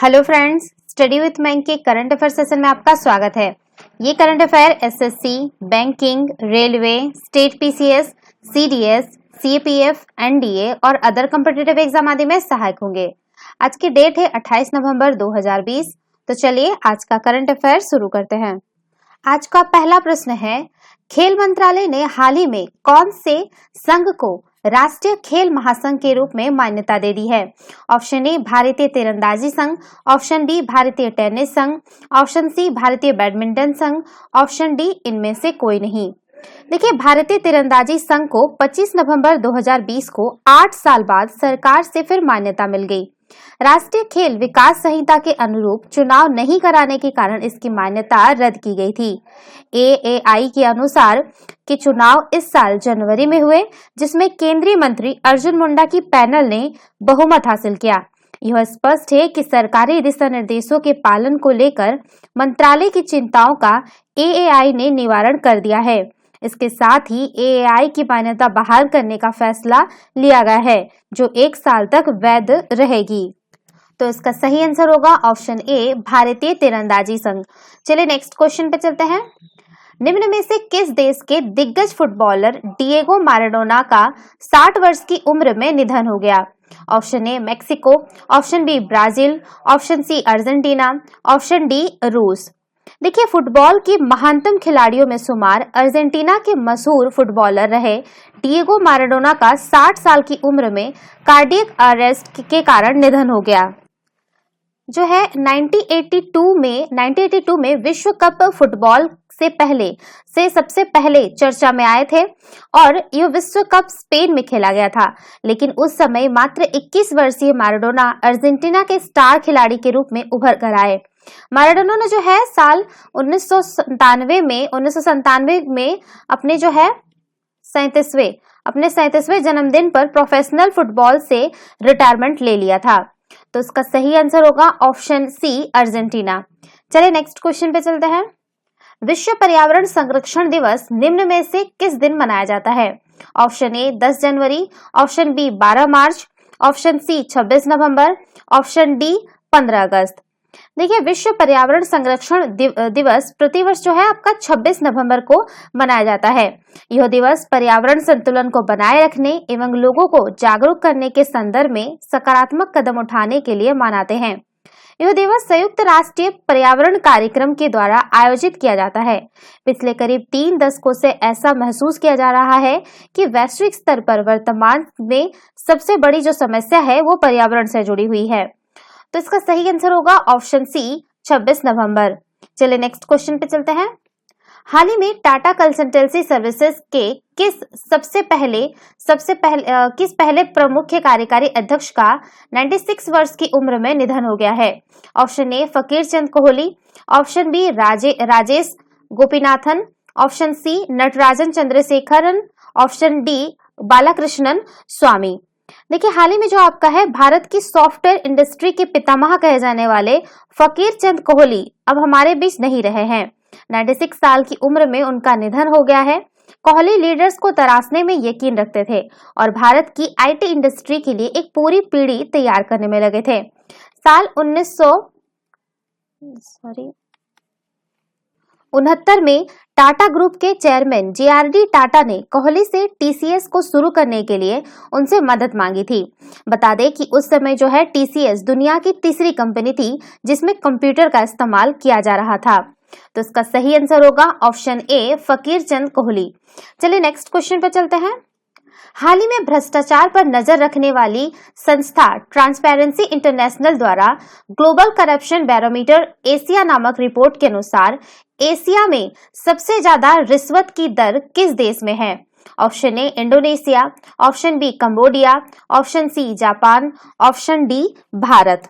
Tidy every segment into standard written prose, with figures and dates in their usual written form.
Hello friends, study with bank के current affair session में आपका स्वागत है। ये current affair SSC, banking, railway, state PCS, CDS, CPF, NDA और अदर कॉम्पिटिटिव एग्जाम आदि में सहायक होंगे। आज की डेट है 28 नवंबर 2020। तो चलिए आज का करंट अफेयर शुरू करते हैं। आज का पहला प्रश्न है, खेल मंत्रालय ने हाल ही में कौन से संघ को राष्ट्रीय खेल महासंघ के रूप में मान्यता दे दी है? ऑप्शन ए भारतीय तीरंदाजी संघ, ऑप्शन बी भारतीय टेनिस संघ, ऑप्शन सी भारतीय बैडमिंटन संघ, ऑप्शन डी इनमें से कोई नहीं। देखिए, भारतीय तीरंदाजी संघ को 25 नवंबर 2020 को 8 साल बाद सरकार से फिर मान्यता मिल गई। राष्ट्रीय खेल विकास संहिता के अनुरूप चुनाव नहीं कराने के कारण इसकी मान्यता रद्द की गई थी। एएआई के अनुसार कि चुनाव इस साल जनवरी में हुए, जिसमें केंद्रीय मंत्री अर्जुन मुंडा की पैनल ने बहुमत हासिल किया। यह स्पष्ट है कि सरकारी दिशा निर्देशों के पालन को लेकर मंत्रालय की चिंताओं का एएआई ने निवारण कर दिया है। इसके साथ ही एएआई की मान्यता बहाल करने का फैसला लिया गया है, जो 1 साल तक वैध रहेगी। तो इसका सही आंसर होगा ऑप्शन ए भारतीय तीरंदाजी संघ। चलिए नेक्स्ट क्वेश्चन पे चलते हैं। निम्न में से किस देश के दिग्गज फुटबॉलर डिएगो माराडोना का 60 वर्ष की उम्र में निधन हो गया? Option A Mexico, option B Brazil, option C Argentina, option D रूस। देखिए, फुटबॉल के महानतम खिलाड़ियों में शुमार अर्जेंटीना के मशहूर फुटबॉलर रहे डिएगो माराडोना का 60 साल की उम्र में कार्डियक अरेस्ट के कारण निधन हो गया। जो है 1982 में विश्व कप फुटबॉल से सबसे पहले चर्चा में आए थे और यह विश्व कप स्पेन में खेला गया था। लेकिन उस समय मात्र 21 वर्षीय माराडोना अर्जेंटीना के स्टार खिलाड़ी के रूप में उभर कर आए। माराडोना ने जो है साल 1997 में अपने जो है 37वें जन्मदिन पर प्रोफेशनल फुटबॉल से रिटायरमेंट ले लिया था। तो इसका सही आंसर होगा ऑप्शन सी अर्जेंटीना। चलिए नेक्स्ट क्वेश्चन पे चलते हैं। विश्व पर्यावरण संरक्षण दिवस निम्न में से किस दिन मनाया जाता है? ऑप्शन ए 10 जनवरी, ऑप्शन बी 12 मार्च, ऑप्शन सी 26 नवंबर, ऑप्शन डी 15 अगस्त। देखिए, विश्व पर्यावरण संरक्षण दिवस प्रतिवर्ष जो है आपका 26 नवंबर को मनाया जाता है। यह दिवस पर्यावरण संतुलन को बनाए रखने एवं लोगों को जागरूक करने के संदर्भ में सकारात्मक कदम उठाने के लिए मनाते हैं। यह दिवस संयुक्त राष्ट्रीय पर्यावरण कार्यक्रम के द्वारा आयोजित किया जाता है। पिछले करीब 3 दशकों से ऐसा महसूस किया जा रहा है कि वैश्विक स्तर पर वर्तमान में सबसे बड़ी जो समस्या है वो पर्यावरण से जुड़ी हुई है। तो इसका सही आंसर होगा ऑप्शन सी 26 नवंबर। चलिए नेक्स्ट क्वेश्चन पे चलते हैं। हाल ही में टाटा कंसल्टेंसी सर्विसेज के किस पहले प्रमुख कार्यकारी अध्यक्ष का 96 वर्ष की उम्र में निधन हो गया है? Option A Fakir Chand Kohli, option B Rajesh Gopinathan, option C Natarajan Chandrasekaran, option D Balakrishnan Swamy. देखिए, हाल ही में जो आपका है भारत की सॉफ्टवेयर इंडस्ट्री के पितामह कहे जाने वाले फकीर चंद कोहली अब हमारे बीच नहीं रहे हैं। 96 साल की उम्र में उनका निधन हो गया है। कोहली लीडर्स को तराशने में यकीन रखते थे और भारत की आईटी इंडस्ट्री के लिए एक पूरी पीढ़ी तैयार करने में लगे थे। साल 1969 में टाटा ग्रुप के चेयरमैन जेआरडी टाटा ने कोहली से टीसीएस को शुरू करने के लिए उनसे मदद मांगी थी। बता दें कि उस समय जो है टीसीएस दुनिया की तीसरी कंपनी थी जिसमें कंप्यूटर का इस्तेमाल किया जा रहा था। तो इसका सही आंसर होगा ऑप्शन ए फकीर चंद कोहली। चलिए नेक्स्ट क्वेश्चन पर चलते हैं। हाल ही में भ्रष्टाचार पर नजर रखने वाली संस्था ट्रांसपेरेंसी इंटरनेशनल द्वारा ग्लोबल करप्शन बैरोमीटर एशिया नामक रिपोर्ट के अनुसार एशिया में सबसे ज्यादा रिश्वत की दर किस देश में है? Option A Indonesia, option B Cambodia, option C Japan, option D Bharat.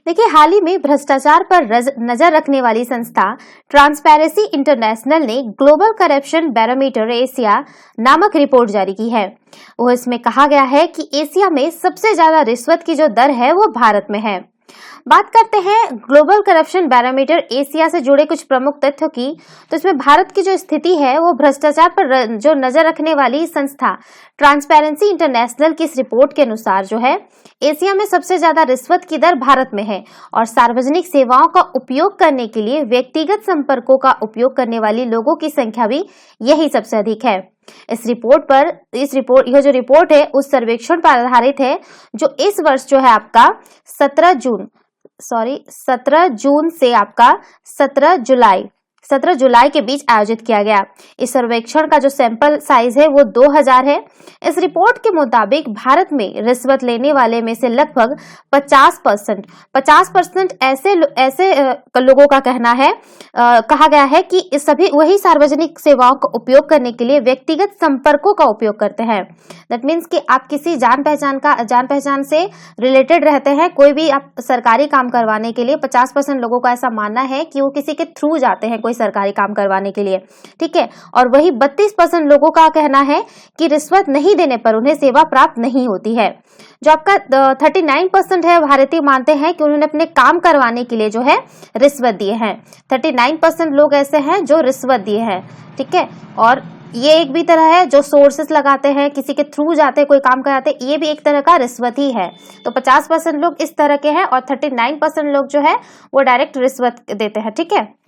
देखिए, हाल ही में भ्रष्टाचार पर नजर रखने वाली संस्था ट्रांसपेरेंसी इंटरनेशनल ने ग्लोबल करप्शन बैरोमीटर एशिया नामक रिपोर्ट जारी की है। वो इसमें कहा गया है कि एशिया में सबसे ज्यादा रिश्वत की जो दर है वो भारत में है। बात करते हैं ग्लोबल करप्शन बैरोमीटर एशिया से जुड़े कुछ प्रमुख तथ्यों की। तो इसमें भारत की जो स्थिति है वो भ्रष्टाचार पर जो नजर रखने वाली संस्था ट्रांसपेरेंसी इंटरनेशनल की इस रिपोर्ट के अनुसार जो है एशिया में सबसे ज्यादा रिश्वत की दर भारत में है और सार्वजनिक सेवाओं का उपयोग करने के लिए व्यक्तिगत संपर्कों का उपयोग करने वाली लोगों की संख्या भी यही सबसे अधिक है। यह जो रिपोर्ट है उस सर्वेक्षण पर आधारित है जो इस वर्ष जो है आपका 17 जून से आपका 17 जुलाई के बीच आयोजित किया गया। इस सर्वेक्षण का जो सैंपल साइज है वो 2000 है। इस रिपोर्ट के मुताबिक भारत में रिश्वत लेने वाले में से लगभग 50% ऐसे लोगों का कहना है कहा गया है कि इस सभी वही सार्वजनिक सेवाओं का उपयोग करने के लिए व्यक्तिगत संपर्कों का उपयोग करते हैं। दैट मीन्स कि आप किसी जान पहचान से रिलेटेड रहते हैं, कोई भी आप सरकारी काम करवाने के लिए 50% लोगों का ऐसा मानना है कि वो किसी के थ्रू जाते हैं कोई सरकारी काम करवाने के लिए, ठीक है। और वही 32% लोगों का कहना है कि रिश्वत नहीं देने पर उन्हें सेवा प्राप्त नहीं होती है। जो आपका 39% है भारतीय मानते हैं कि उन्होंने अपने काम करवाने के लिए जो है रिश्वत दिए हैं। 39% लोग ऐसे हैं जो रिश्वत दिए हैं, ठीक है। और ये एक भी तरह है जो सोर्सेस लगाते हैं, किसी के थ्रू जाते हैं, कोई काम कराते हैं, ये भी एक तरह का रिश्वत ही है। तो 50% लोग इस तरह के हैं और 39% लोग जो है वो डायरेक्ट रिश्वत देते हैं, ठीक है।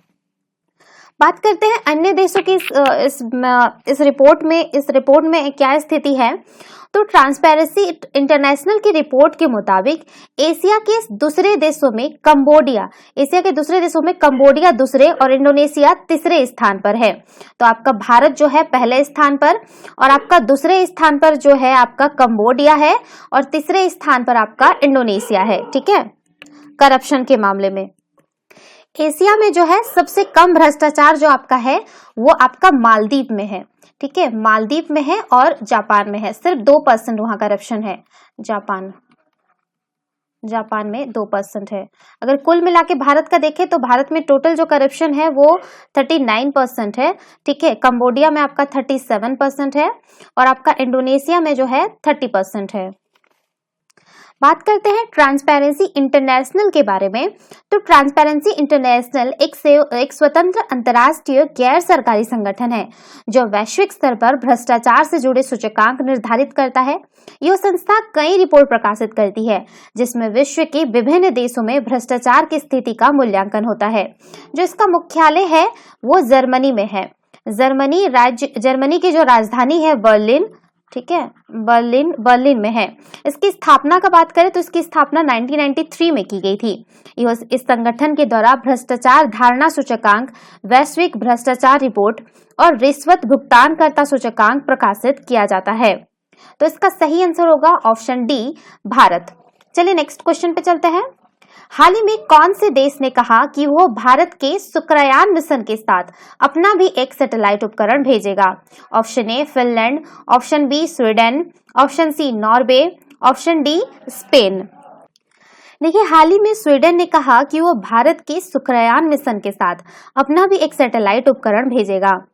बात करते हैं अन्य देशों की इस रिपोर्ट में क्या स्थिति है। तो ट्रांसपेरेंसी इंटरनेशनल की रिपोर्ट के मुताबिक एशिया के दूसरे देशों में कंबोडिया दूसरे और इंडोनेशिया तीसरे स्थान पर है। तो आपका भारत जो है पहले स्थान पर और आपका दूसरे स्थान पर जो है आपका कंबोडिया है और तीसरे स्थान पर आपका इंडोनेशिया है, ठीक है। करप्शन के मामले में एशिया में जो है सबसे कम भ्रष्टाचार जो आपका है वो आपका मालदीव में है, ठीक है। मालदीव में है और जापान में है, सिर्फ 2% वहां करप्शन है। जापान में 2% है। अगर कुल मिला के भारत का देखें तो भारत में टोटल जो करप्शन है वो 39% है, ठीक है। कंबोडिया में आपका 37% है और आपका इंडोनेशिया में जो है 30% है। बात करते हैं ट्रांसपेरेंसी इंटरनेशनल के बारे में। तो ट्रांसपेरेंसी इंटरनेशनल एक स्वतंत्र अंतर्राष्ट्रीय गैर सरकारी संगठन है जो वैश्विक स्तर पर भ्रष्टाचार से जुड़े सूचकांक निर्धारित करता है। यह संस्था कई रिपोर्ट प्रकाशित करती है जिसमें विश्व के विभिन्न देशों में भ्रष्टाचार की स्थिति का मूल्यांकन होता है। जो इसका मुख्यालय है वो जर्मनी में है। जर्मनी की जो राजधानी है बर्लिन, ठीक है, बर्लिन में है। इसकी स्थापना का बात करें तो इसकी स्थापना 1993 में की गई थी। इस संगठन के द्वारा भ्रष्टाचार धारणा सूचकांक, वैश्विक भ्रष्टाचार रिपोर्ट और रिश्वत भुगतानकर्ता सूचकांक प्रकाशित किया जाता है। तो इसका सही आंसर होगा ऑप्शन डी, भारत। चलिए नेक्स्ट क्वेश्चन पे चलते हैं। हाल ही में कौन से देश ने कहा कि वो भारत के शुक्रयान मिशन के साथ अपना भी एक सैटेलाइट उपकरण भेजेगा? Option A Finland, option B Sweden, option C Norway, option D Spain. देखिए, हाल ही में स्वीडन ने कहा कि वो भारत के शुक्रयान मिशन के साथ अपना भी एक सैटेलाइट उपकरण भेजेगा।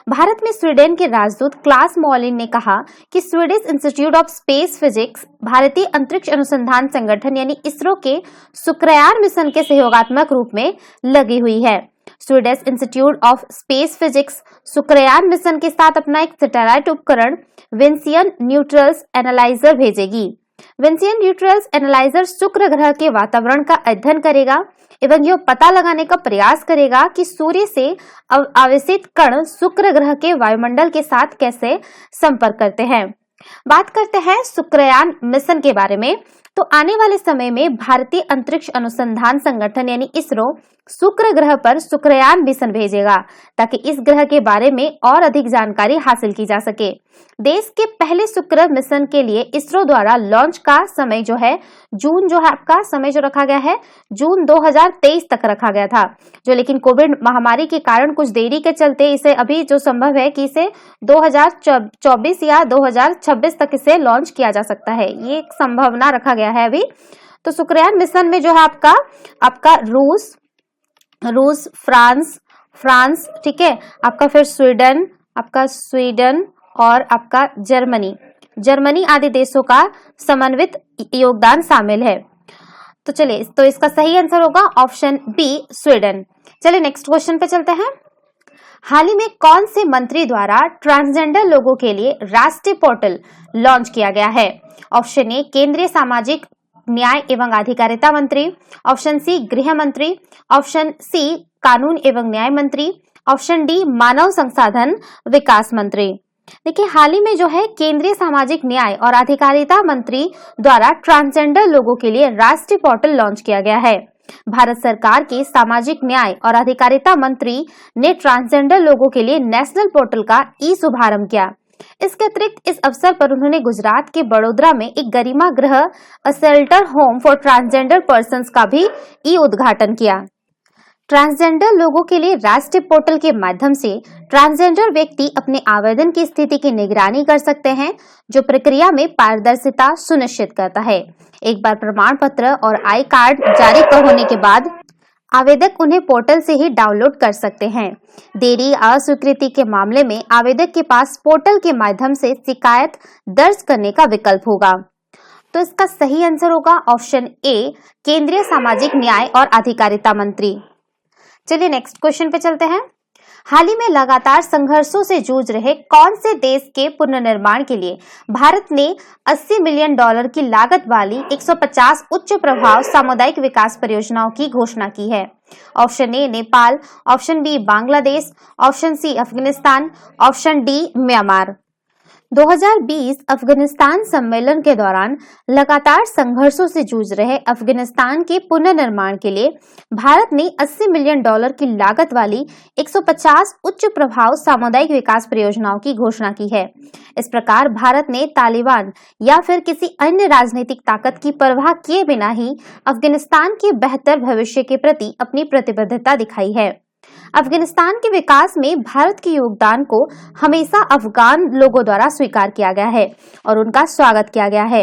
भारत में स्वीडन के राजदूत क्लास मॉलिन ने कहा कि Swedish institute of space physics भारतीय अंतरिक्ष अनुसंधान संगठन यानी इसरो के शुक्रयान मिशन के सहयोगात्मक रूप में लगी हुई है। Swedish institute of space physics Shukrayaan mission के साथ अपना एक सैटेलाइट उपकरण विंसियन न्यूट्रल्स एनालाइजर भेजेगी। विंसियन न्यूट्रल्स एनालाइजर शुक्र ग्रह के वातावरण का अध्ययन करेगा एवं यह पता लगाने का प्रयास करेगा कि सूर्य से आवेशित कण शुक्र ग्रह के वायुमंडल के साथ कैसे संपर्क करते हैं। बात करते हैं शुक्रयान मिशन के बारे में। तो आने वाले समय में भारतीय अंतरिक्ष अनुसंधान संगठन यानी इसरो शुक्र ग्रह पर शुक्रयान मिशन भेजेगा ताकि इस ग्रह के बारे में और अधिक जानकारी हासिल की जा सके। देश के पहले शुक्र मिशन के लिए इसरो द्वारा लॉन्च का समय जो है आपका समय जो रखा गया है जून 2023 तक रखा गया था, जो लेकिन कोविड महामारी के कारण कुछ देरी के चलते इसे अभी जो संभव है कि इसे 2024 या 2026 तक इसे लॉन्च किया जा सकता है, ये एक संभावना रखा गया है अभी। तो शुक्रयान मिशन में जो है आपका रूस, फ्रांस, ठीक है, आपका फिर स्वीडन और आपका जर्मनी आदि देशों का समन्वित योगदान शामिल है। तो चलिए, तो इसका सही आंसर होगा ऑप्शन बी स्वीडन। चलिए नेक्स्ट क्वेश्चन पे चलते हैं। हाल ही में कौन से मंत्री द्वारा ट्रांसजेंडर लोगों के लिए राष्ट्रीय पोर्टल लॉन्च किया गया है? ऑप्शन ए केंद्रीय सामाजिक न्याय एवं अधिकारिता मंत्री, ऑप्शन सी गृह मंत्री, ऑप्शन सी कानून एवं न्याय मंत्री, ऑप्शन डी मानव संसाधन विकास मंत्री। देखिए, हाल ही में जो है केंद्रीय सामाजिक न्याय और अधिकारिता मंत्री द्वारा ट्रांसजेंडर लोगों के लिए राष्ट्रीय पोर्टल लॉन्च किया गया है। भारत सरकार के सामाजिक न्याय और अधिकारिता मंत्री ने ट्रांसजेंडर लोगों के लिए नेशनल पोर्टल का शुभारंभ किया। इसके अतिरिक्त इस अवसर पर उन्होंने गुजरात के बड़ोदरा में एक गरिमा गृह shelter home for transgender persons का भी उद्घाटन किया। ट्रांसजेंडर लोगों के लिए राष्ट्रीय पोर्टल के माध्यम से ट्रांसजेंडर व्यक्ति अपने आवेदन की स्थिति की निगरानी कर सकते हैं, जो प्रक्रिया में पारदर्शिता सुनिश्चित करता है। एक बार प्रमाण पत्र और आई कार्ड जारी होने के बाद आवेदक उन्हें पोर्टल से ही डाउनलोड कर सकते हैं। देरी अस्वीकृति के मामले में आवेदक के पास पोर्टल के माध्यम से शिकायत दर्ज करने का विकल्प होगा। तो इसका सही आंसर होगा ऑप्शन ए केंद्रीय सामाजिक न्याय और अधिकारिता मंत्री। चलिए नेक्स्ट क्वेश्चन पे चलते हैं। हाल ही में लगातार संघर्षों से जूझ रहे कौन से देश के पुनर्निर्माण के लिए भारत ने $80 मिलियन की लागत वाली 150 उच्च प्रभाव सामुदायिक विकास परियोजनाओं की घोषणा की है? Option A Nepal, option B Bangladesh, option C Afghanistan, option D Myanmar. 2020 Afghanistan सम्मेलन के दौरान लगातार संघर्षों से जूझ रहे अफगानिस्तान के पुनर्निर्माण के लिए भारत ने $80 मिलियन की लागत वाली 150 उच्च प्रभाव सामुदायिक विकास परियोजनाओं की घोषणा की है। इस प्रकार भारत ने तालिबान या फिर किसी अन्य राजनीतिक ताकत की परवाह किए बिना ही अफगानिस्तान के बेहतर भविष्य के प्रति अपनी प्रतिबद्धता दिखाई है। अफगानिस्तान के विकास में भारत के योगदान को हमेशा अफगान लोगों द्वारा स्वीकार किया गया है और उनका स्वागत किया गया है।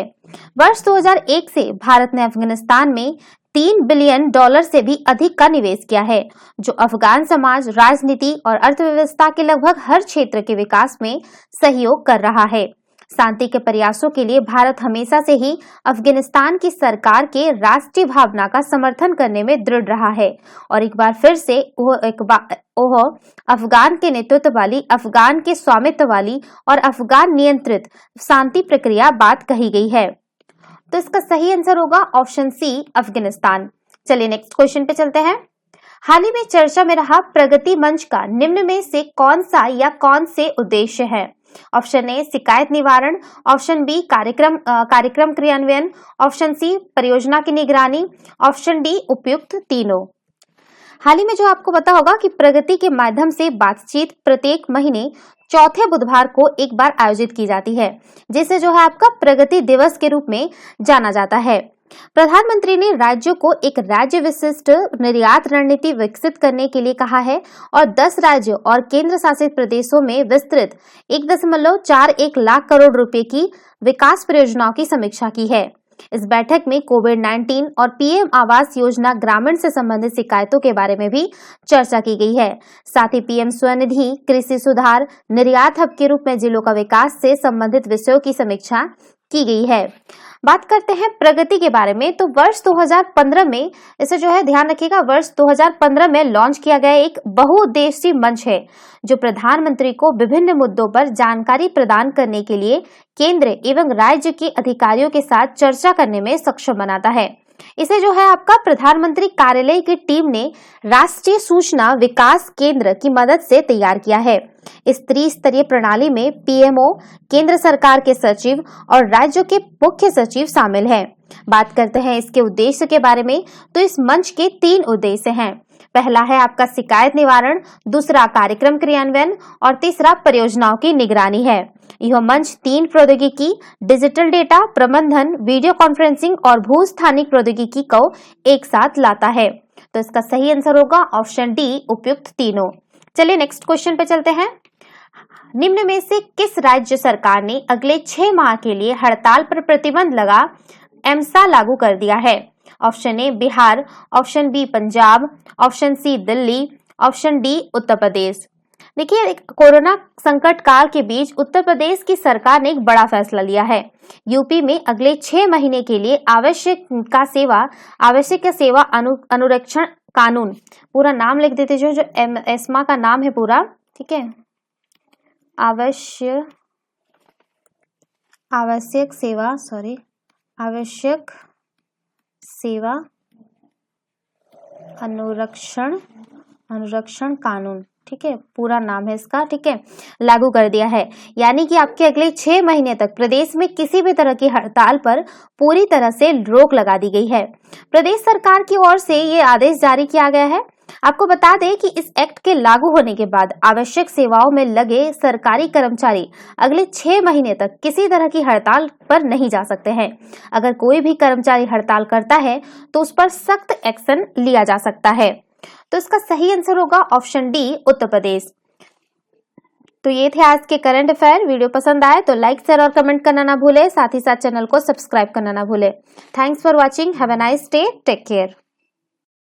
वर्ष 2001 से भारत ने अफगानिस्तान में $3 बिलियन से भी अधिक का निवेश किया है, जो अफगान समाज, राजनीति और अर्थव्यवस्था के लगभग हर क्षेत्र के विकास में सहयोग कर रहा है। शांति के प्रयासों के लिए भारत हमेशा से ही अफगानिस्तान की सरकार के राष्ट्रीय भावना का समर्थन करने में दृढ़ रहा है और एक बार फिर से वह अफगान के नेतृत्व वाली, अफगान के स्वामित्व वाली और अफगान नियंत्रित शांति प्रक्रिया बात कही गई है। तो इसका सही आंसर होगा ऑप्शन सी अफगानिस्तान। चलिए नेक्स्ट क्वेश्चन पे चलते हैं। हाल ही में चर्चा में रहा प्रगति मंच का निम्न में से कौन सा या कौन से उद्देश्य है? ऑप्शन ए शिकायत निवारण, ऑप्शन बी कार्यक्रम क्रियान्वयन, ऑप्शन सी परियोजना की निगरानी, ऑप्शन डी उपयुक्त तीनों। हाल ही में जो आपको पता होगा कि प्रगति के माध्यम से बातचीत प्रत्येक महीने चौथे बुधवार को एक बार आयोजित की जाती है, जिसे जो है आपका प्रगति दिवस के रूप में जाना जाता है। प्रधानमंत्री ने राज्यों को एक राज्य विशिष्ट निर्यात रणनीति विकसित करने के लिए कहा है और 10 राज्यों और केंद्र शासित प्रदेशों में विस्तृत 1.41 लाख करोड़ रुपए की विकास परियोजनाओं की समीक्षा की है। इस बैठक में कोविड-19 और पीएम आवास योजना ग्रामीण से संबंधित शिकायतों के बारे में भी चर्चा की गई है। साथ ही पीएम स्वनिधि, कृषि सुधार, निर्यात हब के रूप में जिलों का विकास से संबंधित विषयों की समीक्षा की गई है। बात करते हैं प्रगति के बारे में, तो वर्ष 2015 में इसे जो है ध्यान रखिएगा, वर्ष 2015 में लॉन्च किया गया एक बहुउद्देशीय मंच है जो प्रधानमंत्री को विभिन्न मुद्दों पर जानकारी प्रदान करने के लिए केंद्र एवं राज्य के अधिकारियों के साथ चर्चा करने में सक्षम बनाता है। इसे जो है आपका प्रधानमंत्री कार्यालय की टीम ने राष्ट्रीय सूचना विकास केंद्र की मदद से तैयार किया है। इस त्रिस्तरीय प्रणाली में पीएमओ, केंद्र सरकार के सचिव और राज्यों के मुख्य सचिव शामिल हैं। बात करते हैं इसके उद्देश्य के बारे में, तो इस मंच के 3 उद्देश्य हैं। पहला है आपका शिकायत निवारण, दूसरा कार्यक्रम क्रियान्वयन और तीसरा परियोजनाओं की निगरानी है। यह मंच 3 प्रौद्योगिकी, डिजिटल डेटा प्रबंधन, वीडियो कॉन्फ्रेंसिंग और भूस्थानिक प्रौद्योगिकी को एक साथ लाता है। तो इसका सही आंसर होगा ऑप्शन डी उपयुक्त तीनों। चलिए नेक्स्ट क्वेश्चन पे चलते हैं। निम्न में से किस राज्य सरकार ने अगले 6 माह के लिए हड़ताल पर प्रतिबंध लगा एमसा लागू कर दिया है? Option A Bihar, option B Punjab, option C Delhi, option D Uttar Pradesh. देखिए, कोरोना संकट काल के बीच उत्तर प्रदेश की सरकार ने एक बड़ा फैसला लिया है। यूपी में अगले 6 महीने के लिए आवश्यक सेवा अनुरक्षण कानून, पूरा नाम लिख देते जो एस्मा का नाम है पूरा, ठीक है, आवश्यक सेवा अनुरक्षण कानून, ठीक है, पूरा नाम है इसका, ठीक है, लागू कर दिया है। यानी कि आपके अगले 6 महीने तक प्रदेश में किसी भी तरह की हड़ताल पर पूरी तरह से रोक लगा दी गई है। प्रदेश सरकार की ओर से ये आदेश जारी किया गया है। आपको बता दें कि इस एक्ट के लागू होने के बाद आवश्यक सेवाओं में लगे सरकारी कर्मचारी अगले 6 महीने तक किसी तरह की हड़ताल पर नहीं जा सकते हैं। अगर कोई भी कर्मचारी हड़ताल करता है तो उस पर सख्त एक्शन लिया जा सकता है। तो इसका सही आंसर होगा ऑप्शन डी, उत्तर प्रदेश। तो ये थे आज के करंट अफेयर। वीडियो पसंद आए तो लाइक, शेयर और कमेंट करना ना भूले, साथ ही साथ चैनल को सब्सक्राइब करना ना भूले। Thanks for watching, have a nice day, take care.